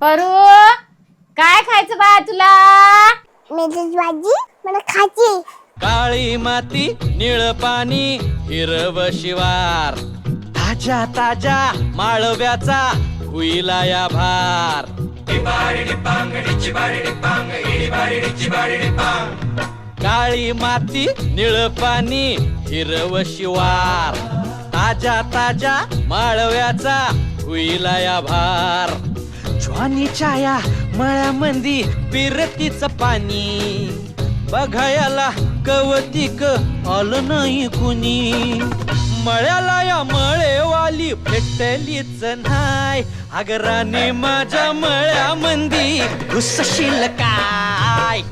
परू काय खायचं बा तुला? मेथीची भाजी मला खायची. काळी माती निळ पाणी हिरव शिवार ताजा ताजा माळव्याचा हुईला या भार. काळी माती निळ पाणी हिरव शिवार ताजा ताजा माळव्याचा हुईला या भार. ज्वानीच्या या मळ्यामंदी पिरतीच पाणी बघायला कवतिक आलं नाही कुणी. मळ्याला या मळेवाली भेटलीच नाय अगराने माझ्या मळ्यामंदी घुसशील काय.